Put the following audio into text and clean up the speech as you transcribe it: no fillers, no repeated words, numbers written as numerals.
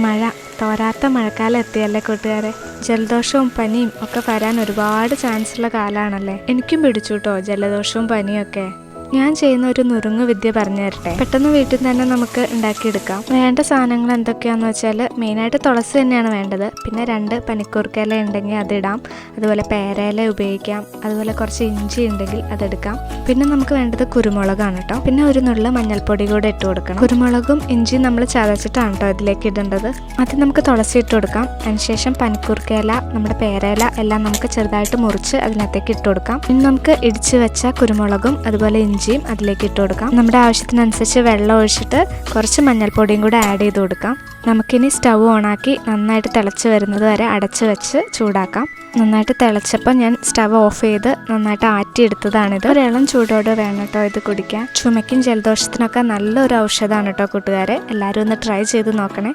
മഴ, തോരാത്ത മഴക്കാലം എത്തിയല്ലേ കൂട്ടുകാരെ. ജലദോഷവും പനിയും ഒക്കെ വരാൻ ഒരുപാട് ചാൻസുള്ള കാലമാണല്ലേ. എനിക്കും പിടിച്ചു കേട്ടോ ജലദോഷവും പനിയൊക്കെ. ഞാൻ ചെയ്യുന്ന ഒരു നുറുങ്ങ് വിദ്യ പറഞ്ഞു തരട്ടെ. പെട്ടെന്ന് വീട്ടിൽ തന്നെ നമുക്ക് ഉണ്ടാക്കിയെടുക്കാം. വേണ്ട സാധനങ്ങൾ എന്തൊക്കെയാണെന്ന് വെച്ചാൽ മെയിനായിട്ട് തുളസി തന്നെയാണ് വേണ്ടത്. പിന്നെ 2 പനിക്കൂർക്കയില ഉണ്ടെങ്കിൽ അതിടാം. അതുപോലെ പേരയില ഉപയോഗിക്കാം. അതുപോലെ കുറച്ച് ഇഞ്ചി ഉണ്ടെങ്കിൽ അതെടുക്കാം. പിന്നെ നമുക്ക് വേണ്ടത് കുരുമുളകാണ് കേട്ടോ. പിന്നെ ഒരു നുള്ള മഞ്ഞൾപ്പൊടി കൂടെ ഇട്ട് കൊടുക്കണം. കുരുമുളകും ഇഞ്ചിയും നമ്മൾ ചതച്ചിട്ടാണ് കേട്ടോ ഇതിലേക്ക് ഇടേണ്ടത്. ആദ്യം നമുക്ക് തുളസി ഇട്ട് കൊടുക്കാം. അതിനുശേഷം പനിക്കൂർക്കയില, നമ്മുടെ പേരയില എല്ലാം നമുക്ക് ചെറുതായിട്ട് മുറിച്ച് അതിനകത്തേക്ക് ഇട്ട് കൊടുക്കാം. ഇനി നമുക്ക് ഇടിച്ച് വെച്ച കുരുമുളകും അതുപോലെ ഇഞ്ചിയും അതിലേക്ക് ഇട്ട് കൊടുക്കാം. നമ്മുടെ ആവശ്യത്തിനനുസരിച്ച് വെള്ളം ഒഴിച്ചിട്ട് കുറച്ച് മഞ്ഞൾപ്പൊടിയും കൂടെ ആഡ് ചെയ്ത് കൊടുക്കാം. നമുക്കിനി സ്റ്റൗ ഓണാക്കി നന്നായിട്ട് തിളച്ച് വരുന്നത് വരെ അടച്ച് വെച്ച് ചൂടാക്കാം. നന്നായിട്ട് തിളച്ചപ്പോൾ ഞാൻ സ്റ്റവ് ഓഫ് ചെയ്ത് നന്നായിട്ട് ആറ്റിയെടുത്തതാണിത്. ഒരു ഇളം ചൂടോടെ വേണം കേട്ടോ ഇത് കുടിക്കാൻ. ചുമയ്ക്കും ജലദോഷത്തിനൊക്കെ നല്ലൊരു ഔഷധമാണ് കേട്ടോ കൂട്ടുകാരെ. എല്ലാവരും ഒന്ന് ട്രൈ ചെയ്ത് നോക്കണേ.